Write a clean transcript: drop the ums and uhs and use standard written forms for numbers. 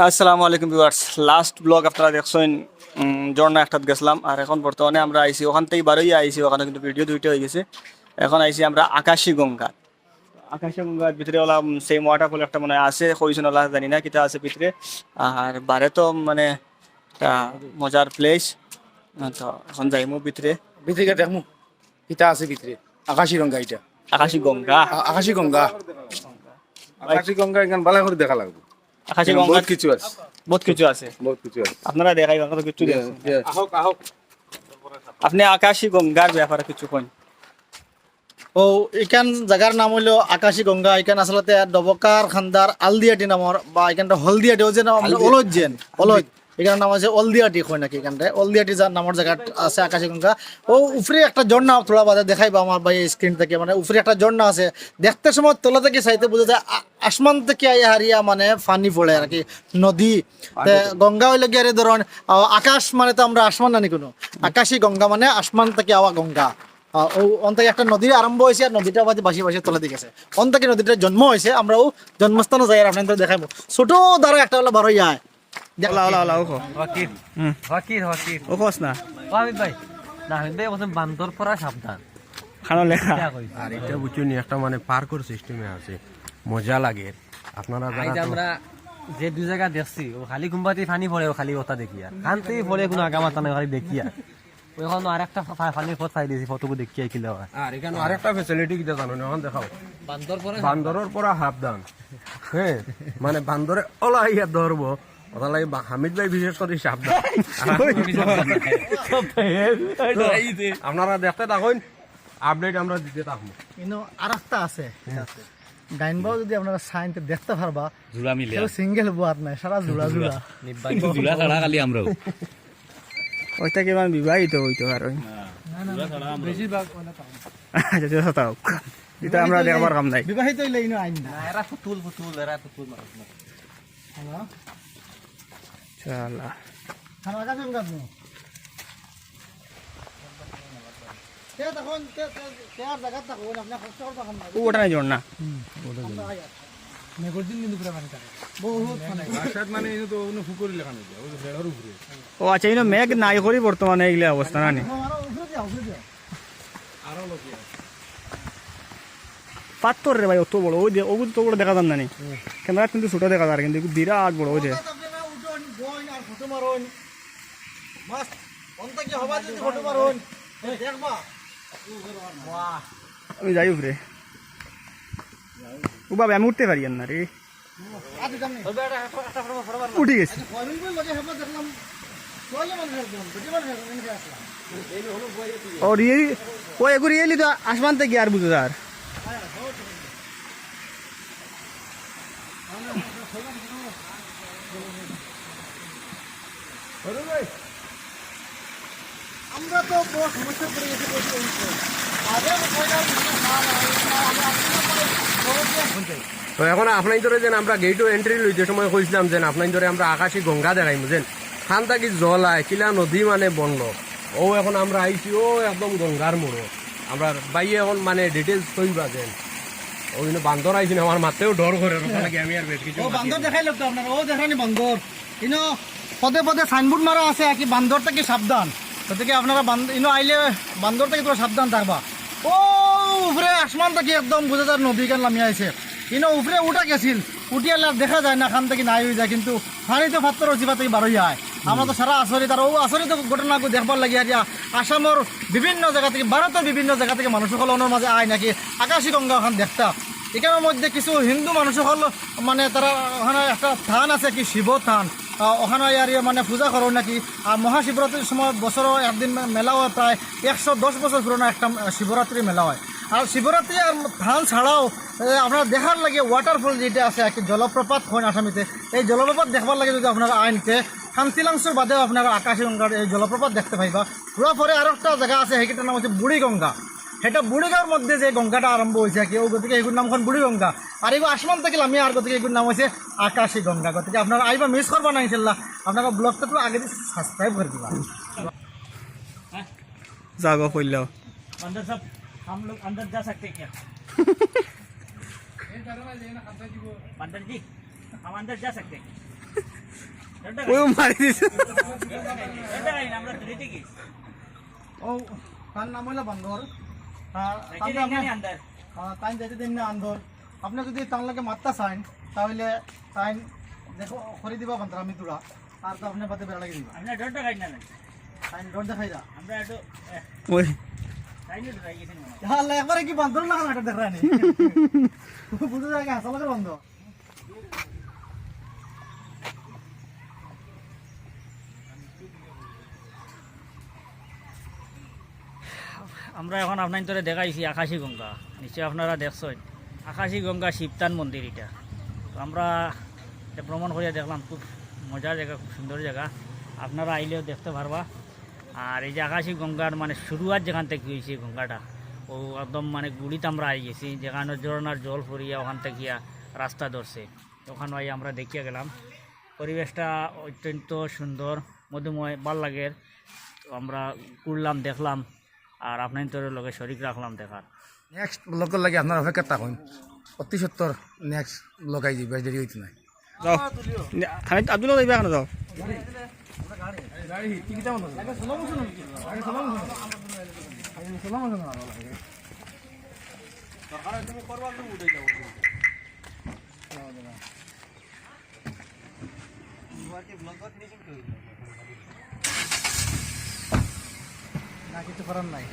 আসসালামু আলাইকুম viewers, last blog আপনারা দেখছেন ঝর্ণা একটাত গেছিলাম। আর এখন বর্তমানে আমরা আইছি ওখান থেকে বারোই আইছি, ওখানে কিন্তু ভিডিও দুইটা হয়ে গেছে। এখন আইছি আমরা আকাশী গঙ্গা। আকাশী গঙ্গার ভিতরে ওলা সেই ওয়াটারফল একটা মানে আছে, কইছেন ওলা জানি না কিতা আছে ভিতরে। আর বারে তো মানে একটা মজার প্লেস। তো এখন যাইমু ভিতরে। ভিতরে দেখমু ইটা আছে ভিতরে আকাশী গঙ্গা এটা আকাশী গঙ্গা, আকাশী গঙ্গা আকাশী গঙ্গা এখান ভালো করে দেখা লাগবে। আকাশী গঙ্গা বহুত কিছু আছে, বহুত কিছু আছে, বহুত কিছু আছে। আপনারা দেখাই তো কিছু দেখছেন। আহক আহক আপনি আকাশী গঙ্গার ব্যাপারে কিছু কইন। ও এখান জায়গার নাম হইলো আকাশী গঙ্গা। এখান আসলে ডবকার খান্দার আলদিয়াটি নামর বা এখানটা হলদিয়াটি ও যে অলজ যেন অলজ এখানে নাম আছে অলদিয়াটি কয় নাকি এখানটায় অলদিয়াটি যার নামর জায়গা আছে আকাশী গঙ্গা। ও উপরে একটা ঝর্ণা থোড়া বাজে দেখাইবা আমার ভাই স্ক্রিন থেকে, মানে উপরে একটা ঝর্ণা আছে। দেখতে সময় তলা থেকে চাইতে বোঝা যায় আসমান থেকে আইয়া হারিয়া মানে পানি পড়ে আর কি নদী। গঙ্গা হইলে গিয়ে ধরুন আকাশ মানে তো আমরা আসমান নানি কোনো, আকাশী গঙ্গা মানে আসমান থেকে আওয়া গঙ্গা। ও অন্তকে একটা নদীর আরম্ভ হয়েছে আর নদীটা বাজে বাসি বাসি তলা দিকে অন্তকে নদীটার জন্ম হয়েছে। আমরাও জন্মস্থানে যাই আর আপনাদের দেখাইবো। ছোট দ্বারা একটা হলো বারোই আয় ওলা ওলা ওলা ওখো হকির হকির হকির ওখোস না ও হামিদ ভাই না হামিদ ভাই বলছেন বান্দর পরা সাবধান খানো লেখা। আর এটা বুঝুনি একটা মানে পার্কর সিস্টেমে আছে, মজা লাগে। আপনারা আজ যারা আমরা যে দুই জায়গা দেখছি ও খালি কুম্বাতে পানি পড়ে ও খালি কথা দেখিয়া কানতেই পড়ে কোনো আগামাতা নাই খালি দেখিয়া ওইখানে আরেকটা পানির পথ চাই দিয়েছি ফটো দেখিয়া কিলা হয়। আর এখানে আরেকটা ফ্যাসিলিটি কিটা জানো না, এখন দেখাও বান্দর পরা বান্দরের পরা সাবধান। হ্যাঁ, মানে বান্দরে ওলা ইয়া ধরবো ওটা লাগে হামিদ ভাই বিশেষ করে সাবধান। আপনারা দেখতে থাকুন, আপডেট আমরা দিতে থাকবো। কিন্তু আর একটা আছে গাইনবাও যদি আপনারা সাইনতে দেখতে পারবা জোড়া মিলে সিঙ্গেল বুয়াত নাই, সারা জোড়া জোড়া জোড়া ছাড়া খালি আমরাও ওইটা কি মানে বিবাহিত হইতো আর বেশিরভাগ আচ্ছা তাও এটা আমরা দেখবার কাম নাই। বিবাহিত হইলে ইনো আইন না। এরা ফুতুল ফুতুল এরা ফুতুল চালা খানা আকাশী গঙ্গা তুমি তে তখন তে আর জায়গা থাকো আপনি কষ্ট করতে পারেন না। ওটা নাই ঝর্ণা। মেঘর দিন কিন্তু পুরো পানি থাকে বহুত পানি। রাস্তাত মানে ইনো তো কোনো ফুকরি লেখা নাই, ওই বেড়ার উপরে ও আচ্ছা ইনো মেঘ নাই করি বর্তমানে এগুলা অবস্থা নানি আরো উপরে যাও উপরে যাও। আরো লোক পাত্তর রে ভাই অত বড়, ওই যে ওগুলো তো বড় দেখা যান নানি ক্যামেরা কিন্তু ছোট দেখা যায় কিন্তু বিরাট বড়। ওই যে আপনারা উঠুন বইন আর ফটো মারুন মাস্ট অন্তত কি হবা যদি ফটো মারুন দেখবা। আমি যাই উপরে ও বাবা আমি উঠতে পারি না রে, আজ জানি উঠে গেছি। কয়দিন পর লগে হেবা দেখলাম কয়জন মানুষ একদম দুটি মানুষ এখানে আসলাম। और ये वो एक रियली तो आसमान तक यार बुझो यार আমরা তো বড় সমস্যা পড়ে গেছি বলতে আগে তো এখন আপনার ধরে যেন আমরা গেটও এন্ট্রি লইতে সময় কইছিলাম যে আপনার ধরে আমরা আকাশী গঙ্গা দেখাইম যেন খান থাকি জল আয় কিলা নদী মানে বন্ধ। ও এখন আমরা আইছি ও একদম গঙ্গার মোড়ো। আমরা বাইয়ে এখন মানে ডিটেলস কইবা যেন ওই বান্দর আইছি না, আমার মাতেও ডর করে নাকি আমি আর বেশ কিছু ও বান্দর দেখাই লোক তো আপনারা ও দেখানি বান্দর ইনো পদে পদে সাইনবোর্ড মারা আছে আর কি বান্দর থেকে সাবধান। গতিকে আপনারা ইনো আইলে বান্দর থেকে তোরা সাবধান থাকবা। ও উপরে আসমান থেকে একদম বোঝা যায় নদী কেন নামিয়ে আছে। ইনো উপরে উঠা গেছিল উঠিয়ালে আর দেখা যায় না, খান থেকে নাই হয়ে যায় কিন্তু পানিতে ফাত্তর জিবা থেকে বারোই আয়। আমরা তো সারা আচরিত আর ও আচরিত ঘটনাকে দেখবার লাগে আর আসামর বিভিন্ন জায়গা থেকে ভারতের বিভিন্ন জায়গা থেকে মানুষ সকল ওনার মাঝে আয় নাকি আকাশী গঙ্গা ওখান দেখতা। এখানের মধ্যে কিছু হিন্দু মানুষ সকল মানে তারা ওখানে একটা থান আছে কি শিব থান, ওখানে আর মানে পূজা করো নাকি। আর মহাশিবরাত্রির সময় বছরও একদিন মেলা হয়, প্রায় 110 বছর পুরোনো একটা শিবরাত্রি মেলা হয়। আর শিবরাত্রি আর ধান ছাড়াও আপনারা দেখার লাগে ওয়াটারফল যেটা আছে আর কি জলপ্রপাত হয় আসামিতে, এই জলপ্রপাত দেখবার লাগে যদি আপনারা আইনতে শান্তিলাংশর বাদেও আপনারা আকাশী গঙ্গার এই জলপ্রপাত দেখতে পাইবা। পুরো পরে আরও একটা জায়গা আছে সেইটার নাম হচ্ছে বুড়ি গঙ্গা। সেটা বুড়িগাঁওর মধ্যে যে গঙ্গাটা আরম্ভ হয়েছে আর কি, ও গতিকে এগুলোর নামখন বুড়ি গঙ্গা। আর এগুলো আসমান থেকে আমি আর গতিকে এগুলোর নাম হয়েছে আকাশী গঙ্গা। গতিকে আপনারা আইবা মিস করবা না ইনশাল্লাহ। আপনারা ব্লগটা তো আগে সাবস্ক্রাইব করে দিবা। जागो पहले अंदर सब हम लोग अंदर जा सकते हैं क्या बंदर जी हम अंदर जा सकते हैं ওই মারি দিছে ও তার নাম হইলো বান্দর তাই যেতে দিন না আন্দর আপনি যদি তার লাগে মারতা চান তাহলে তাই দেখো করে দিবা বান্দর আমি তোরা আর তো আপনার পাতে বেড়া লাগিয়ে দিবা তাই ডর দেখাই যা ওই তাহলে একবারে কি বান্দর না নাটক দেখানি বুঝে যায় আসলে করে বান্দর আমরা এখন আপনার তোরে দেখাইছি আকাশী গঙ্গা নিশ্চয় আপনারা দেখছেন আকাশী গঙ্গা শিবতান মন্দির এটা তো আমরা এটা ভ্রমণ করিয়া দেখলাম খুব মজার জায়গা খুব সুন্দর জায়গা আপনারা আইলেও দেখতে পারবা আর এই যে আকাশী গঙ্গার মানে শুরুয়াত যেখান থেকে হয়েছে গঙ্গাটা ও একদম মানে গুড়িতে আমরা আই গেছি যেখানে ঝর্নার জল পড়িয়া ওখান থেকে রাস্তা ধরছে ওখানে আই আমরা দেখিয়া গেলাম পরিবেশটা অত্যন্ত সুন্দর মধুময় ভাল লাগে তো আমরা ঘুরলাম দেখলাম আর আপনার তোর লগে শরিক রাখলাম দেখার নেক্সট ব্লগের লাগে আপনার অপেক্ষা থাকুন অতি সত্তর নেক্সট ব্লগ আই যাবে দেরি হইতে নাই যাও আমি আব্দুল্লাহ যাইবা এখন যাও না কিছু করার নাই